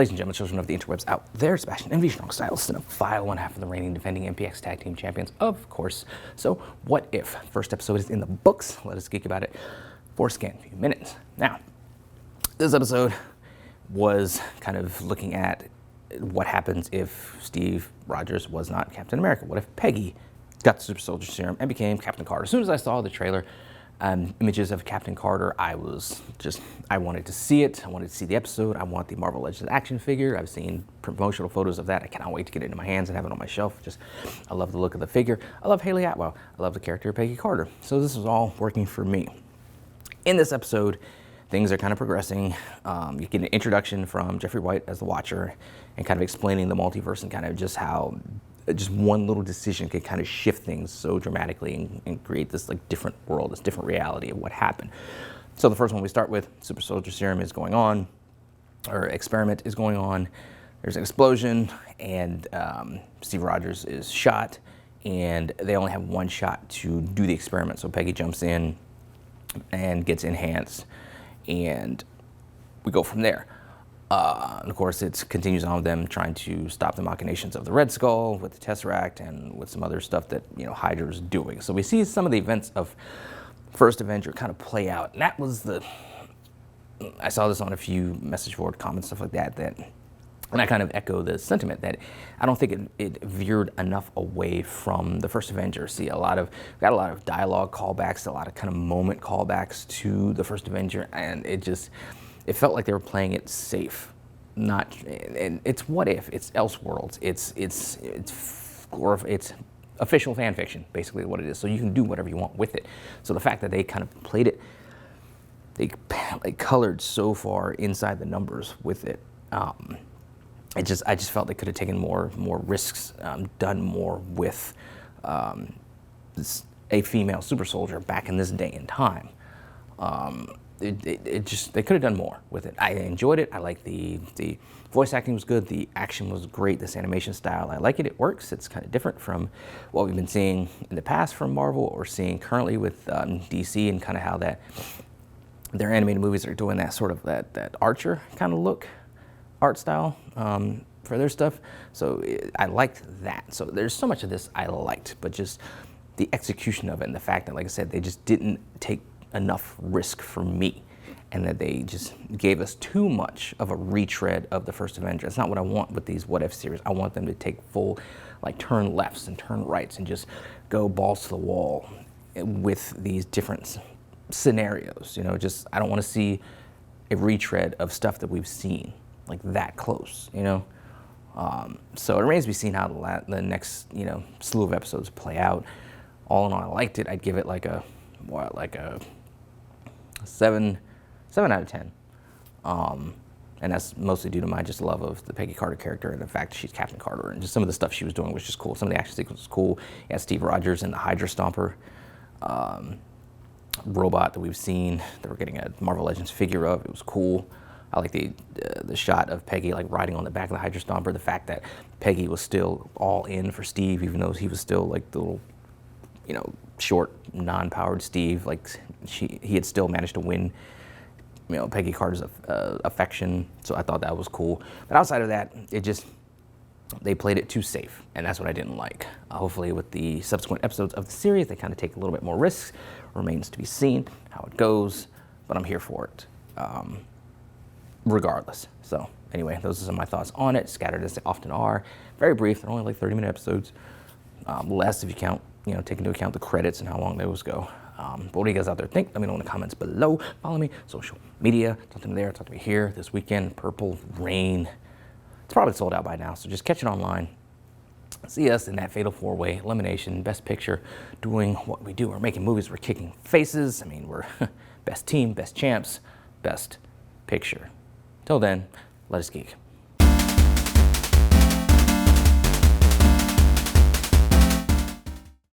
Ladies and gentlemen, children of the interwebs out there, Sebastian Envy, strong stylist, and a file one half of the reigning defending MPX Tag Team Champions, of course. So, what if? First episode is in the books. Let us geek about it for a scant few minutes. Now, this episode was kind of looking at what happens if Steve Rogers was not Captain America. What if Peggy got the super soldier serum and became Captain Carter? As soon as I saw the trailer, images of Captain Carter, I wanted to see it. I wanted to see the episode. I want the Marvel Legends action figure. I've seen promotional photos of that. I cannot wait to get it in my hands and have it on my shelf. I love the look of the figure. I love Haley Atwell. I love the character of Peggy Carter. So this is all working for me. In this episode, things are kind of progressing. You get an introduction from Jeffrey White as the Watcher and kind of explaining the multiverse and kind of just how just one little decision could kind of shift things so dramatically and create this like different world, this different reality of what happened. So the first one we start with, super soldier serum is going on, or experiment is going on. There's an explosion and Steve Rogers is shot and they only have one shot to do the experiment. So Peggy jumps in and gets enhanced and we go from there. And of course, it continues on with them trying to stop the machinations of the Red Skull with the Tesseract and with some other stuff that, Hydra's doing. So we see some of the events of First Avenger kind of play out. And that was I saw this on a few message board comments, stuff like that, and I kind of echo the sentiment that I don't think it veered enough away from the First Avenger. See, we got a lot of dialogue callbacks, a lot of kind of moment callbacks to the First Avenger, and it felt like they were playing it safe. And it's what if, it's Elseworlds, it's official fan fiction, basically what it is. So you can do whatever you want with it. So the fact that they kind of played it, they colored so far inside the numbers with it. I just felt they could have taken more risks, done more with a female super soldier back in this day and time. They could have done more with it. I enjoyed it. I like the voice acting was good. The action was great. This animation style, I like it. It works. It's kind of different from what we've been seeing in the past from Marvel or seeing currently with DC and kind of how their animated movies are doing that sort of that Archer kind of look, art style for their stuff. So I liked that. So there's so much of this I liked, but just the execution of it and the fact that, like I said, they just didn't take enough risk for me, and that they just gave us too much of a retread of the First Avenger. That's not what I want with these What If series. I want them to take full, turn lefts and turn rights and just go balls to the wall with these different scenarios. I don't want to see a retread of stuff that we've seen that close. So it remains to be seen how the next slew of episodes play out. All in all, I liked it. I'd give it like a 7 out of 10. And that's mostly due to my just love of the Peggy Carter character and the fact that she's Captain Carter and just some of the stuff she was doing was just cool. Some of the action sequences was cool. Yeah, Steve Rogers and the Hydra Stomper robot that we've seen that we're getting a Marvel Legends figure of. It was cool. I like the shot of Peggy riding on the back of the Hydra Stomper. The fact that Peggy was still all in for Steve, even though he was still the little, short, non-powered Steve. He had still managed to win, Peggy Carter's affection. So I thought that was cool. But outside of that, they played it too safe, and that's what I didn't like. Hopefully, with the subsequent episodes of the series, they kind of take a little bit more risks. Remains to be seen how it goes, but I'm here for it, regardless. So anyway, those are some of my thoughts on it. Scattered as they often are. Very brief. They're only 30-minute episodes. Less if you count. Take into account the credits and how long those go. But what do you guys out there think? Let me know in the comments below. Follow me, social media. Talk to me there, talk to me here. This weekend, Purple Rain. It's probably sold out by now, so just catch it online. See us in that fatal four-way elimination, best picture, doing what we do. We're making movies, we're kicking faces. We're best team, best champs, best picture. Till then, let us geek.